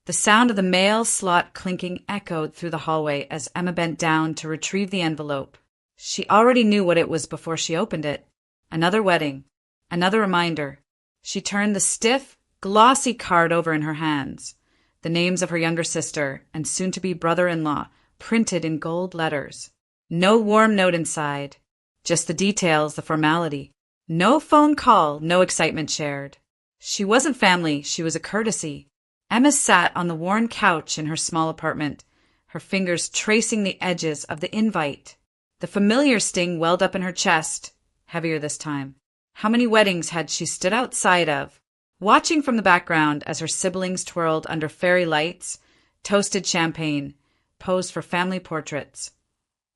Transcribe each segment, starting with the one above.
The sound of the mail slot clinking echoed through the hallway as Emma bent down to retrieve the envelope. She already knew what it was before she opened it. Another wedding. Another reminder. She turned the stiff, glossy card over in her hands. The names of her younger sister and soon-to-be brother-in-law printed in gold letters. No warm note inside. Just the details, the formality. No phone call, no excitement shared. She wasn't family, she was a courtesy. Emma sat on the worn couch in her small apartment, her fingers tracing the edges of the invite. The familiar sting welled up in her chest, heavier this time. How many weddings had she stood outside of, watching from the background as her siblings twirled under fairy lights, toasted champagne, posed for family portraits.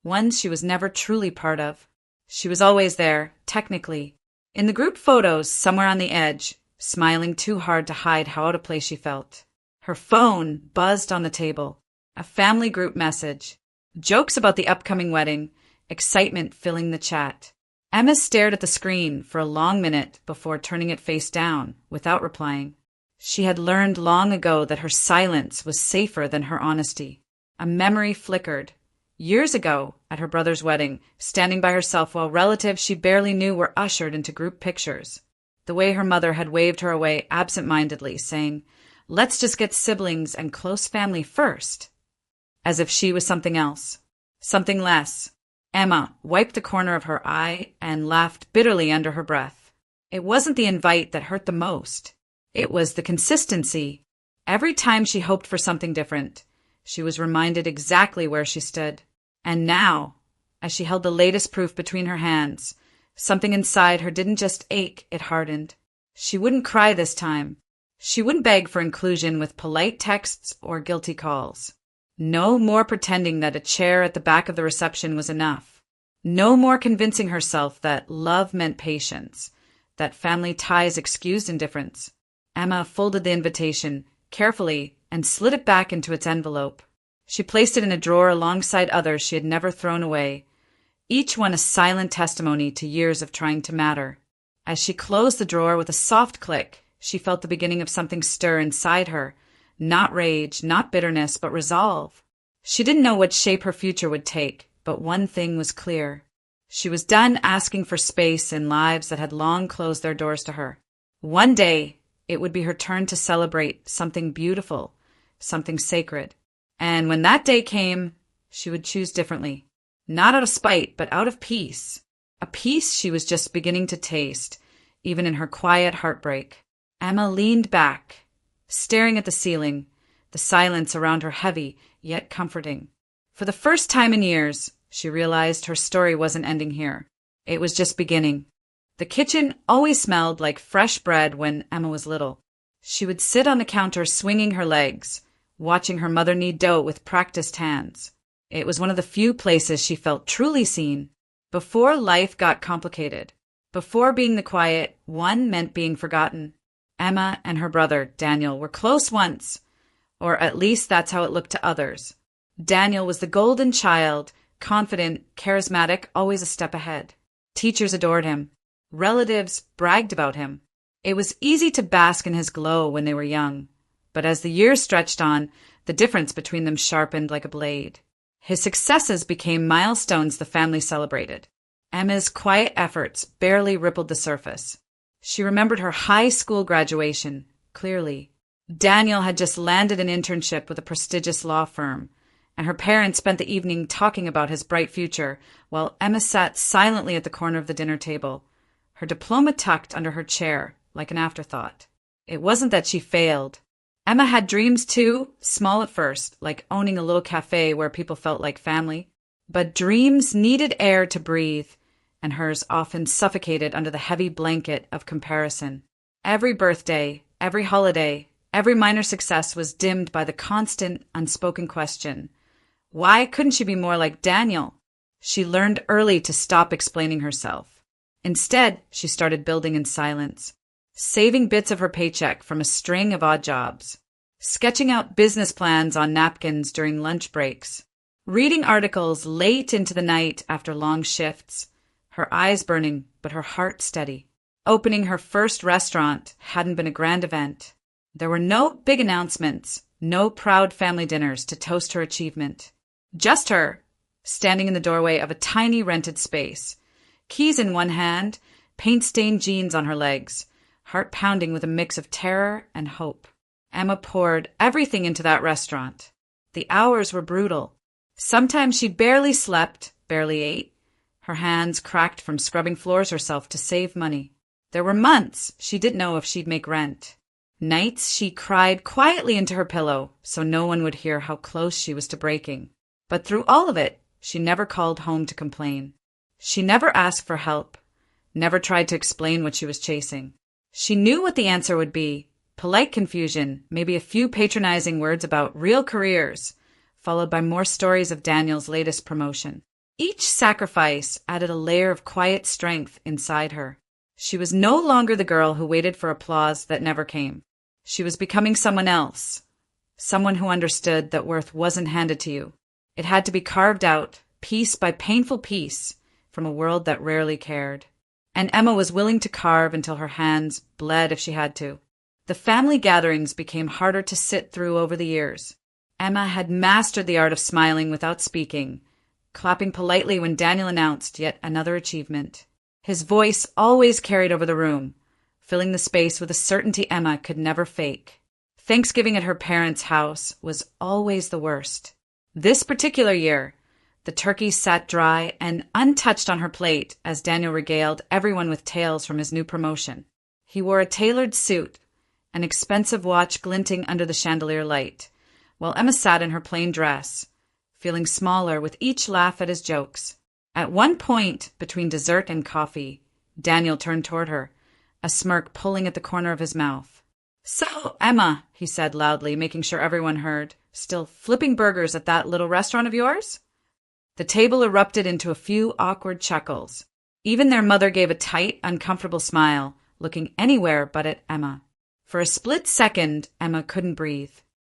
Ones she was never truly part of. She was always there, technically, in the group photos somewhere on the edge, smiling too hard to hide how out of place she felt. Her phone buzzed on the table. A family group message. Jokes about the upcoming wedding, excitement filling the chat. Emma stared at the screen for a long minute before turning it face down, without replying. She had learned long ago that her silence was safer than her honesty. A memory flickered. Years ago, at her brother's wedding, standing by herself while relatives she barely knew were ushered into group pictures. The way her mother had waved her away absent-mindedly, saying, "Let's just get siblings and close family first," as if she was something else, something less. Emma wiped the corner of her eye and laughed bitterly under her breath. It wasn't the invite that hurt the most. It was the consistency. Every time she hoped for something different, she was reminded exactly where she stood. And now, as she held the latest proof between her hands, something inside her didn't just ache, it hardened. She wouldn't cry this time. She wouldn't beg for inclusion with polite texts or guilty calls. No more pretending that a chair at the back of the reception was enough. No more convincing herself that love meant patience, that family ties excused indifference. Emma folded the invitation carefully and slid it back into its envelope. She placed it in a drawer alongside others she had never thrown away, each one a silent testimony to years of trying to matter. As she closed the drawer with a soft click, she felt the beginning of something stir inside her. Not rage, not bitterness, but resolve. She didn't know what shape her future would take, but one thing was clear. She was done asking for space in lives that had long closed their doors to her. One day, it would be her turn to celebrate something beautiful, something sacred. And when that day came, she would choose differently. Not out of spite, but out of peace. A peace she was just beginning to taste, even in her quiet heartbreak. Emma leaned back, staring at the ceiling, the silence around her heavy, yet comforting. For the first time in years, she realized her story wasn't ending here. It was just beginning. The kitchen always smelled like fresh bread when Emma was little. She would sit on the counter swinging her legs, watching her mother knead dough with practiced hands. It was one of the few places she felt truly seen. Before life got complicated, before being the quiet one meant being forgotten, Emma and her brother, Daniel, were close once, or at least that's how it looked to others. Daniel was the golden child, confident, charismatic, always a step ahead. Teachers adored him. Relatives bragged about him. It was easy to bask in his glow when they were young, but as the years stretched on, the difference between them sharpened like a blade. His successes became milestones the family celebrated. Emma's quiet efforts barely rippled the surface. She remembered her high school graduation, clearly. Daniel had just landed an internship with a prestigious law firm, and her parents spent the evening talking about his bright future, while Emma sat silently at the corner of the dinner table, her diploma tucked under her chair like an afterthought. It wasn't that she failed. Emma had dreams too, small at first, like owning a little cafe where people felt like family. But dreams needed air to breathe, and hers often suffocated under the heavy blanket of comparison. Every birthday, every holiday, every minor success was dimmed by the constant, unspoken question, why couldn't she be more like Daniel? She learned early to stop explaining herself. Instead, she started building in silence, saving bits of her paycheck from a string of odd jobs, sketching out business plans on napkins during lunch breaks, reading articles late into the night after long shifts, her eyes burning but her heart steady. Opening her first restaurant hadn't been a grand event. There were no big announcements, No proud family dinners to toast her achievement. Just her, standing in the doorway of a tiny rented space. Keys in one hand, paint-stained jeans on her legs, heart pounding with a mix of terror and hope. Emma poured everything into that restaurant. The hours were brutal. Sometimes she barely slept, barely ate. Her hands cracked from scrubbing floors herself to save money. There were months she didn't know if she'd make rent. Nights she cried quietly into her pillow so no one would hear how close she was to breaking. But through all of it, she never called home to complain. She never asked for help, never tried to explain what she was chasing. She knew what the answer would be: polite confusion, maybe a few patronizing words about real careers, followed by more stories of Daniel's latest promotion. Each sacrifice added a layer of quiet strength inside her. She was no longer the girl who waited for applause that never came. She was becoming someone else, someone who understood that worth wasn't handed to you. It had to be carved out, piece by painful piece, from a world that rarely cared. And Emma was willing to carve until her hands bled if she had to. The family gatherings became harder to sit through over the years. Emma had mastered the art of smiling without speaking, clapping politely when Daniel announced yet another achievement. His voice always carried over the room, filling the space with a certainty Emma could never fake. Thanksgiving at her parents' house was always the worst. This particular year, the turkey sat dry and untouched on her plate as Daniel regaled everyone with tales from his new promotion. He wore a tailored suit, an expensive watch glinting under the chandelier light, while Emma sat in her plain dress, feeling smaller with each laugh at his jokes. At one point, between dessert and coffee, Daniel turned toward her, a smirk pulling at the corner of his mouth. "So, Emma," he said loudly, making sure everyone heard, "still flipping burgers at that little restaurant of yours?" The table erupted into a few awkward chuckles. Even their mother gave a tight, uncomfortable smile, looking anywhere but at Emma. For a split second, Emma couldn't breathe.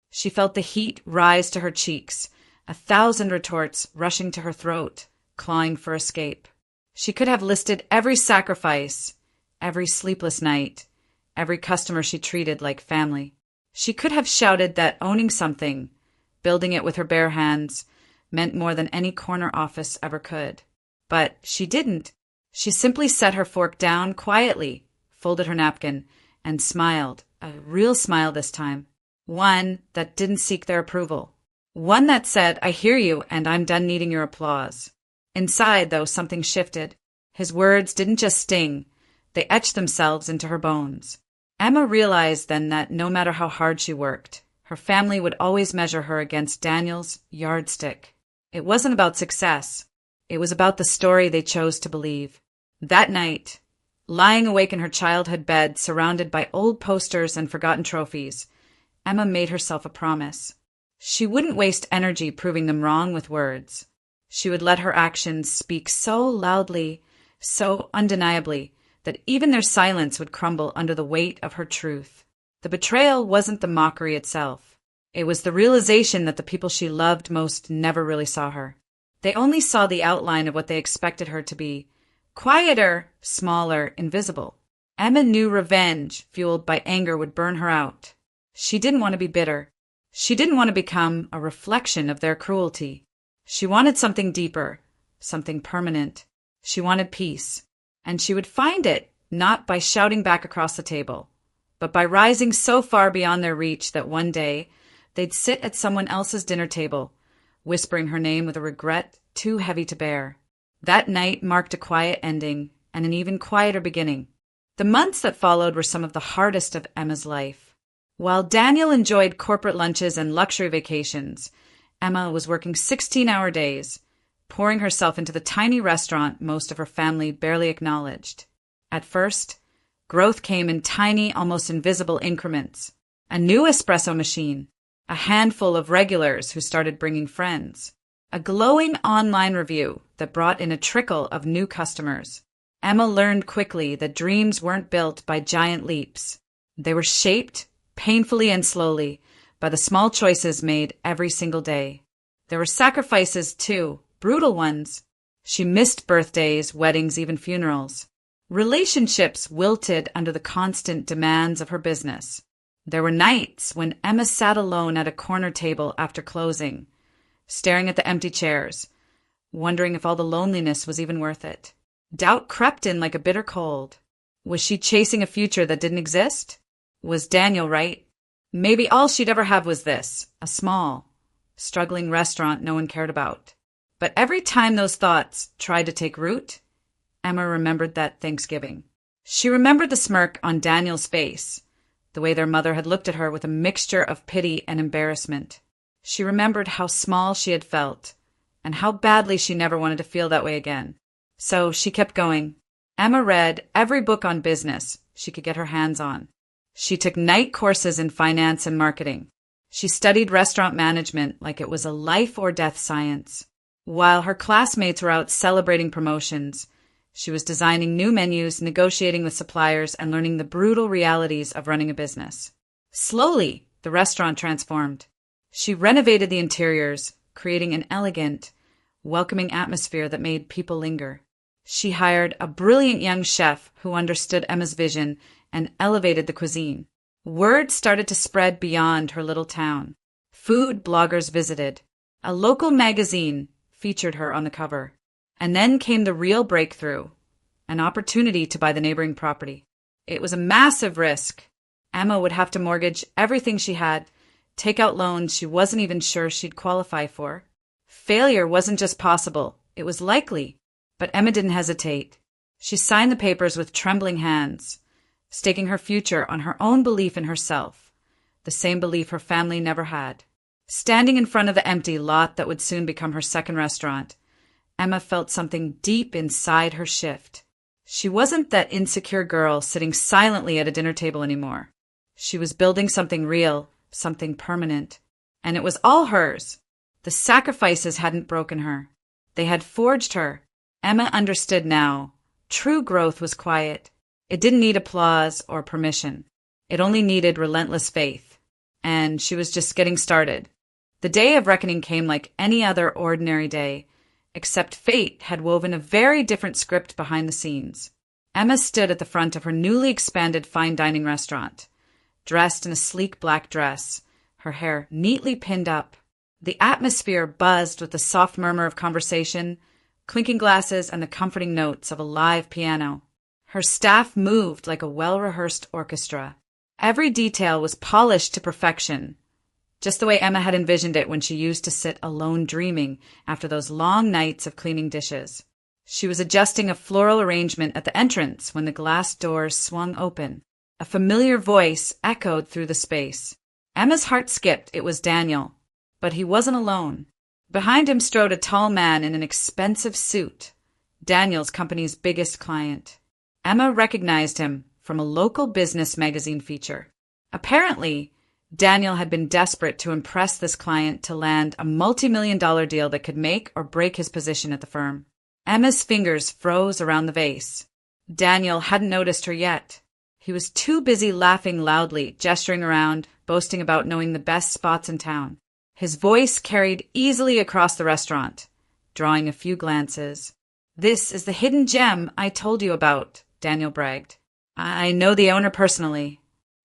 She felt the heat rise to her cheeks, 1,000 retorts rushing to her throat, clawing for escape. She could have listed every sacrifice, every sleepless night, every customer she treated like family. She could have shouted that owning something, building it with her bare hands, meant more than any corner office ever could. But she didn't. She simply set her fork down quietly, folded her napkin, and smiled, a real smile this time. One that didn't seek their approval. One that said, "I hear you, and I'm done needing your applause." Inside, though, something shifted. His words didn't just sting. They etched themselves into her bones. Emma realized then that no matter how hard she worked, her family would always measure her against Daniel's yardstick. It wasn't about success. It was about the story they chose to believe. That night, lying awake in her childhood bed, surrounded by old posters and forgotten trophies, Emma made herself a promise. She wouldn't waste energy proving them wrong with words. She would let her actions speak so loudly, so undeniably, that even their silence would crumble under the weight of her truth. The betrayal wasn't the mockery itself. It was the realization that the people she loved most never really saw her. They only saw the outline of what they expected her to be. Quieter, smaller, invisible. Emma knew revenge, fueled by anger, would burn her out. She didn't want to be bitter. She didn't want to become a reflection of their cruelty. She wanted something deeper, something permanent. She wanted peace. And she would find it, not by shouting back across the table, but by rising so far beyond their reach that one day they'd sit at someone else's dinner table, whispering her name with a regret too heavy to bear. That night marked a quiet ending and an even quieter beginning. The months that followed were some of the hardest of Emma's life. While Daniel enjoyed corporate lunches and luxury vacations, Emma was working 16-hour days, pouring herself into the tiny restaurant most of her family barely acknowledged. At first, growth came in tiny, almost invisible increments. A new espresso machine, a handful of regulars who started bringing friends, a glowing online review that brought in a trickle of new customers. Emma learned quickly that dreams weren't built by giant leaps. They were shaped, painfully and slowly, by the small choices made every single day. There were sacrifices, too, brutal ones. She missed birthdays, weddings, even funerals. Relationships wilted under the constant demands of her business. There were nights when Emma sat alone at a corner table after closing, staring at the empty chairs, wondering if all the loneliness was even worth it. Doubt crept in like a bitter cold. Was she chasing a future that didn't exist? Was Daniel right? Maybe all she'd ever have was this, a small, struggling restaurant no one cared about. But every time those thoughts tried to take root, Emma remembered that Thanksgiving. She remembered the smirk on Daniel's face, the way their mother had looked at her with a mixture of pity and embarrassment. She remembered how small she had felt, and how badly she never wanted to feel that way again. So she kept going. Emma read every book on business she could get her hands on. She took night courses in finance and marketing. She studied restaurant management like it was a life or death science. While her classmates were out celebrating promotions, she was designing new menus, negotiating with suppliers, and learning the brutal realities of running a business. Slowly, the restaurant transformed. She renovated the interiors, creating an elegant, welcoming atmosphere that made people linger. She hired a brilliant young chef who understood Emma's vision and elevated the cuisine. Word started to spread beyond her little town. Food bloggers visited. A local magazine featured her on the cover. And then came the real breakthrough, an opportunity to buy the neighboring property. It was a massive risk. Emma would have to mortgage everything she had, take out loans she wasn't even sure she'd qualify for. Failure wasn't just possible, it was likely. But Emma didn't hesitate. She signed the papers with trembling hands, staking her future on her own belief in herself, the same belief her family never had. Standing in front of the empty lot that would soon become her second restaurant, Emma felt something deep inside her shift. She wasn't that insecure girl sitting silently at a dinner table anymore. She was building something real, something permanent. And it was all hers. The sacrifices hadn't broken her. They had forged her. Emma understood now. True growth was quiet. It didn't need applause or permission. It only needed relentless faith. And she was just getting started. The day of reckoning came like any other ordinary day, except fate had woven a very different script behind the scenes. Emma stood at the front of her newly expanded fine dining restaurant, dressed in a sleek black dress, her hair neatly pinned up. The atmosphere buzzed with the soft murmur of conversation, clinking glasses, and the comforting notes of a live piano. Her staff moved like a well-rehearsed orchestra. Every detail was polished to perfection, just the way Emma had envisioned it when she used to sit alone dreaming after those long nights of cleaning dishes. She was adjusting a floral arrangement at the entrance when the glass doors swung open. A familiar voice echoed through the space. Emma's heart skipped. It was Daniel. But he wasn't alone. Behind him strode a tall man in an expensive suit, Daniel's company's biggest client. Emma recognized him from a local business magazine feature. Apparently, Daniel had been desperate to impress this client to land a multi-million-dollar deal that could make or break his position at the firm. Emma's fingers froze around the vase. Daniel hadn't noticed her yet. He was too busy laughing loudly, gesturing around, boasting about knowing the best spots in town. His voice carried easily across the restaurant, drawing a few glances. "This is the hidden gem I told you about," Daniel bragged. "I know the owner personally."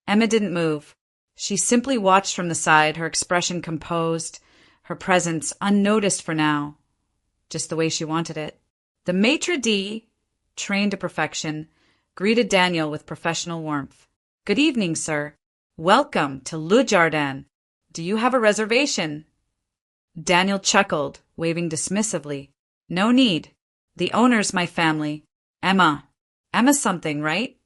Emma didn't move. She simply watched from the side, her expression composed, her presence unnoticed for now, just the way she wanted it. The maitre d', trained to perfection, greeted Daniel with professional warmth. "Good evening, sir. Welcome to Le Jardin. Do you have a reservation?" Daniel chuckled, waving dismissively. "No need. The owner's my family. Emma. Emma something, right?"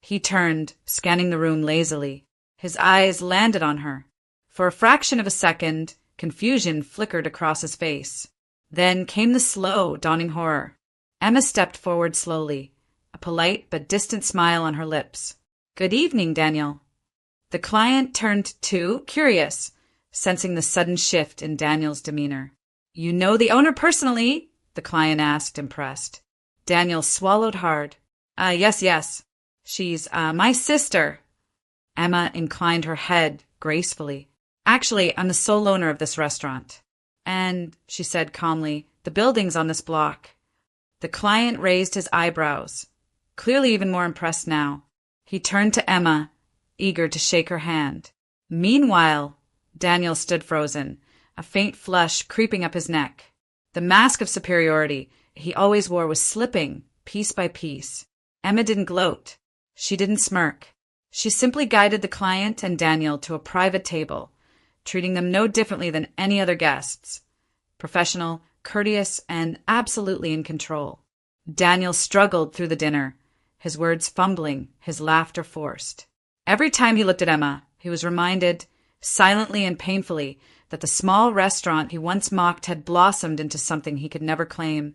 He turned, scanning the room lazily. His eyes landed on her. For a fraction of a second, confusion flickered across his face. Then came the slow, dawning horror. Emma stepped forward slowly, a polite but distant smile on her lips. "Good evening, Daniel." The client turned too, curious, sensing the sudden shift in Daniel's demeanor. "You know the owner personally?" the client asked, impressed. Daniel swallowed hard. Yes. She's, my sister." Emma inclined her head gracefully. "Actually, I'm the sole owner of this restaurant." "And," she said calmly, "the building's on this block." The client raised his eyebrows, clearly even more impressed now. He turned to Emma, eager to shake her hand. Meanwhile, Daniel stood frozen, a faint flush creeping up his neck. The mask of superiority he always wore was slipping, piece by piece. Emma didn't gloat. She didn't smirk. She simply guided the client and Daniel to a private table, treating them no differently than any other guests. Professional, courteous, and absolutely in control. Daniel struggled through the dinner, his words fumbling, his laughter forced. Every time he looked at Emma, he was reminded, silently and painfully, that the small restaurant he once mocked had blossomed into something he could never claim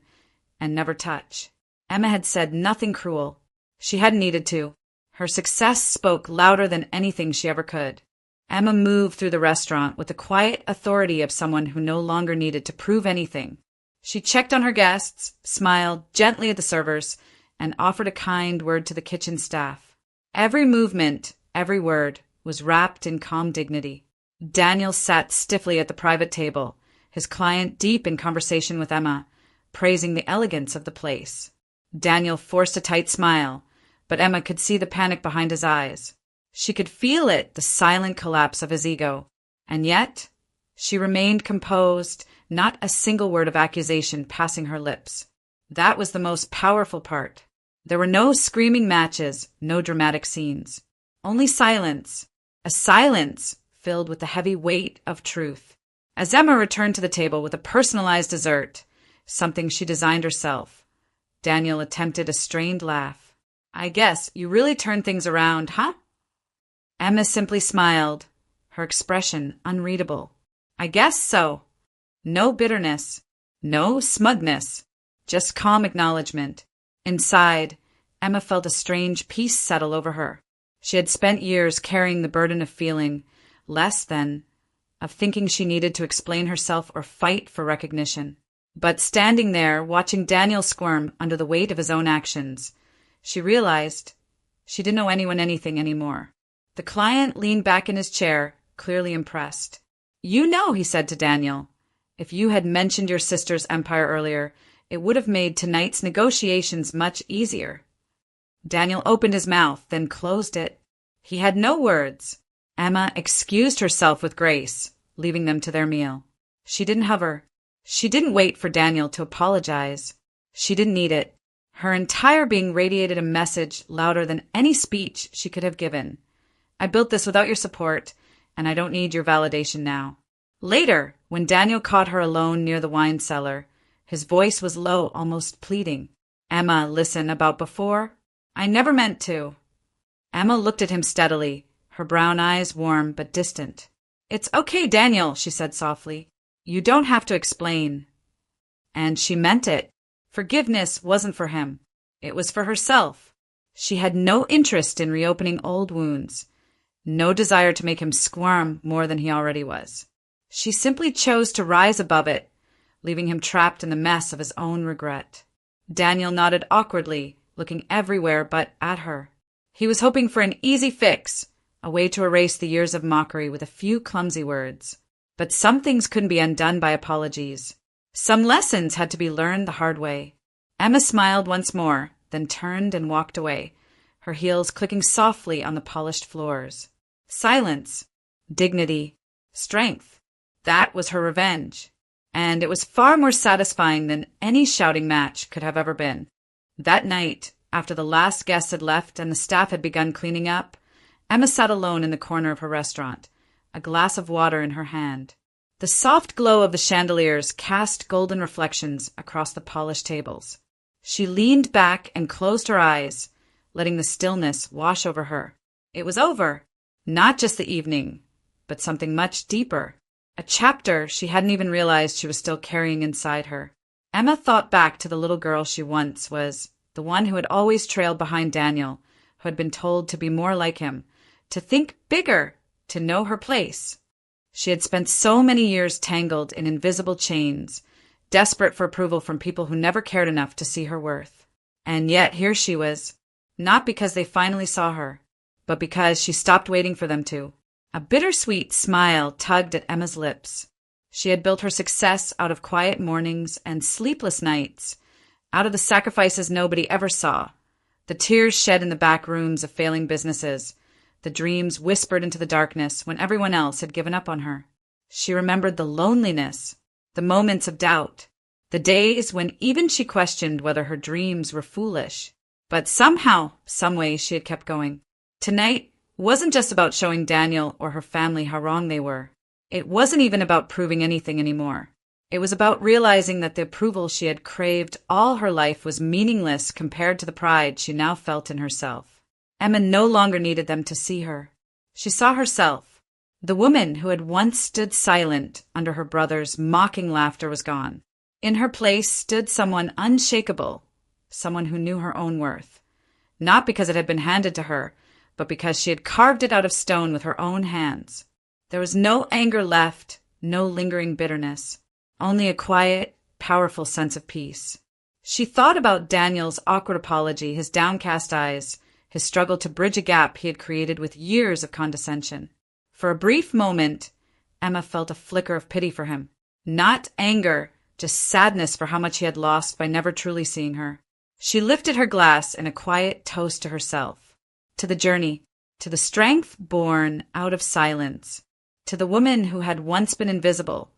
and never touch. Emma had said nothing cruel. She hadn't needed to. Her success spoke louder than anything she ever could. Emma moved through the restaurant with the quiet authority of someone who no longer needed to prove anything. She checked on her guests, smiled gently at the servers, and offered a kind word to the kitchen staff. Every movement, every word, was wrapped in calm dignity. Daniel sat stiffly at the private table, his client deep in conversation with Emma, praising the elegance of the place. Daniel forced a tight smile, but Emma could see the panic behind his eyes. She could feel it, the silent collapse of his ego. And yet, she remained composed, not a single word of accusation passing her lips. That was the most powerful part. There were no screaming matches, no dramatic scenes. Only silence. A silence filled with the heavy weight of truth. As Emma returned to the table with a personalized dessert, something she designed herself, Daniel attempted a strained laugh. "I guess you really turned things around, huh?" Emma simply smiled, her expression unreadable. "I guess so." No bitterness, no smugness, just calm acknowledgement. Inside, Emma felt a strange peace settle over her. She had spent years carrying the burden of feeling less than, of thinking she needed to explain herself or fight for recognition. But standing there, watching Daniel squirm under the weight of his own actions, she realized she didn't owe anyone anything anymore. The client leaned back in his chair, clearly impressed. "You know," he said to Daniel, "if you had mentioned your sister's empire earlier, it would have made tonight's negotiations much easier." Daniel opened his mouth, then closed it. He had no words. Emma excused herself with grace, leaving them to their meal. She didn't hover. She didn't wait for Daniel to apologize. She didn't need it. Her entire being radiated a message louder than any speech she could have given. "I built this without your support, and I don't need your validation now." Later, when Daniel caught her alone near the wine cellar, his voice was low, almost pleading. "Emma, listen, about before? I never meant to." Emma looked at him steadily, her brown eyes warm but distant. "It's okay, Daniel," she said softly. "You don't have to explain." And she meant it. Forgiveness wasn't for him. It was for herself. She had no interest in reopening old wounds, no desire to make him squirm more than he already was. She simply chose to rise above it, leaving him trapped in the mess of his own regret. Daniel nodded awkwardly, looking everywhere but at her. He was hoping for an easy fix, a way to erase the years of mockery with a few clumsy words. But some things couldn't be undone by apologies. Some lessons had to be learned the hard way. Emma smiled once more, then turned and walked away, her heels clicking softly on the polished floors. Silence, dignity, strength. That was her revenge. And it was far more satisfying than any shouting match could have ever been. That night, after the last guests had left and the staff had begun cleaning up, Emma sat alone in the corner of her restaurant, a glass of water in her hand. The soft glow of the chandeliers cast golden reflections across the polished tables. She leaned back and closed her eyes, letting the stillness wash over her. It was over. Not just the evening, but something much deeper. A chapter she hadn't even realized she was still carrying inside her. Emma thought back to the little girl she once was, the one who had always trailed behind Daniel, who had been told to be more like him, to think bigger, to know her place. She had spent so many years tangled in invisible chains, desperate for approval from people who never cared enough to see her worth. And yet here she was, not because they finally saw her, but because she stopped waiting for them to. A bittersweet smile tugged at Emma's lips. She had built her success out of quiet mornings and sleepless nights, out of the sacrifices nobody ever saw, the tears shed in the back rooms of failing businesses, The dreams whispered into the darkness when everyone else had given up on her. She remembered the loneliness, the moments of doubt, the days when even she questioned whether her dreams were foolish. But somehow, someway, she had kept going. Tonight wasn't just about showing Daniel or her family how wrong they were. It wasn't even about proving anything anymore. It was about realizing that the approval she had craved all her life was meaningless compared to the pride she now felt in herself. Emma no longer needed them to see her. She saw herself. The woman who had once stood silent under her brother's mocking laughter was gone. In her place stood someone unshakable, someone who knew her own worth. Not because it had been handed to her, but because she had carved it out of stone with her own hands. There was no anger left, no lingering bitterness, only a quiet, powerful sense of peace. She thought about Daniel's awkward apology, his downcast eyes, his struggle to bridge a gap he had created with years of condescension. For a brief moment, Emma felt a flicker of pity for him. Not anger, just sadness for how much he had lost by never truly seeing her. She lifted her glass in a quiet toast to herself, to the journey, to the strength born out of silence, to the woman who had once been invisible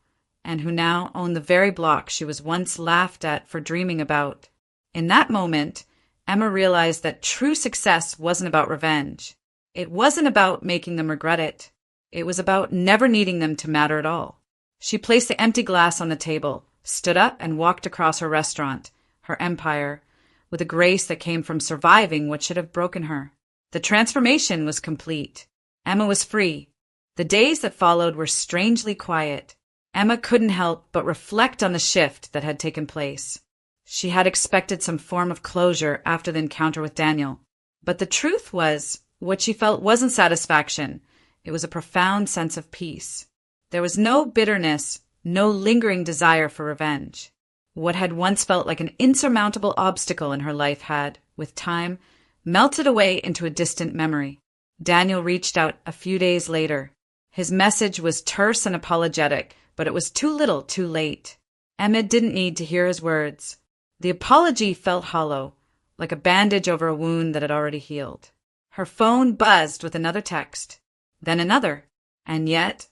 and who now owned the very block she was once laughed at for dreaming about. In that moment, Emma realized that true success wasn't about revenge. It wasn't about making them regret it. It was about never needing them to matter at all. She placed the empty glass on the table, stood up, and walked across her restaurant, her empire, with a grace that came from surviving what should have broken her. The transformation was complete. Emma was free. The days that followed were strangely quiet. Emma couldn't help but reflect on the shift that had taken place. She had expected some form of closure after the encounter with Daniel. But the truth was, what she felt wasn't satisfaction. It was a profound sense of peace. There was no bitterness, no lingering desire for revenge. What had once felt like an insurmountable obstacle in her life had, with time, melted away into a distant memory. Daniel reached out a few days later. His message was terse and apologetic, but it was too little too late. Emma didn't need to hear his words. The apology felt hollow, like a bandage over a wound that had already healed. Her phone buzzed with another text, then another, and yet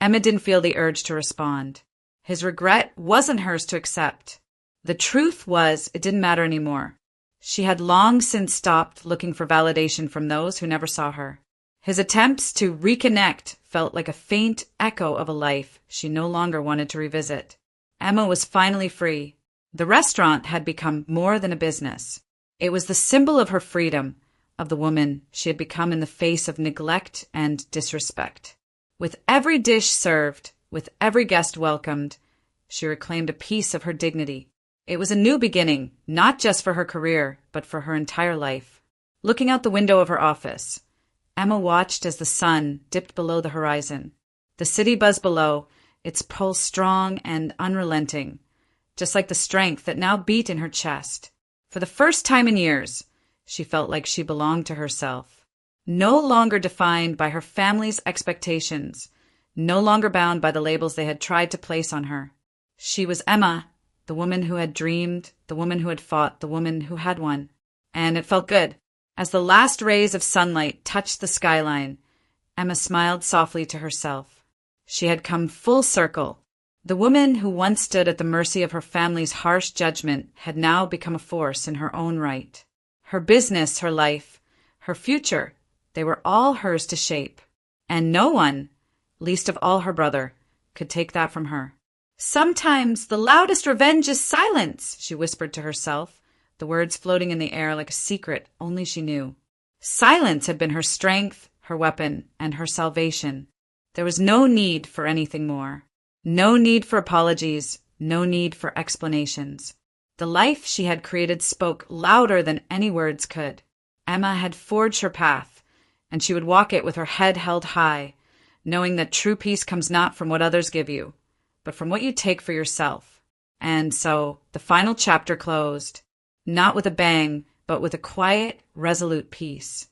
Emma didn't feel the urge to respond. His regret wasn't hers to accept. The truth was, it didn't matter anymore. She had long since stopped looking for validation from those who never saw her. His attempts to reconnect felt like a faint echo of a life she no longer wanted to revisit. Emma was finally free. The restaurant had become more than a business. It was the symbol of her freedom, of the woman she had become in the face of neglect and disrespect. With every dish served, with every guest welcomed, she reclaimed a piece of her dignity. It was a new beginning, not just for her career, but for her entire life. Looking out the window of her office, Emma watched as the sun dipped below the horizon. The city buzzed below, its pulse strong and unrelenting, just like the strength that now beat in her chest. For the first time in years, she felt like she belonged to herself. No longer defined by her family's expectations, no longer bound by the labels they had tried to place on her. She was Emma, the woman who had dreamed, the woman who had fought, the woman who had won. And it felt good. As the last rays of sunlight touched the skyline, Emma smiled softly to herself. She had come full circle. The woman who once stood at the mercy of her family's harsh judgment had now become a force in her own right. Her business, her life, her future, they were all hers to shape. And no one, least of all her brother, could take that from her. "Sometimes the loudest revenge is silence," she whispered to herself, the words floating in the air like a secret only she knew. Silence had been her strength, her weapon, and her salvation. There was no need for anything more. No need for apologies, no need for explanations. The life she had created spoke louder than any words could. Emma had forged her path, and she would walk it with her head held high, knowing that true peace comes not from what others give you, but from what you take for yourself. And so the final chapter closed, not with a bang, but with a quiet, resolute peace.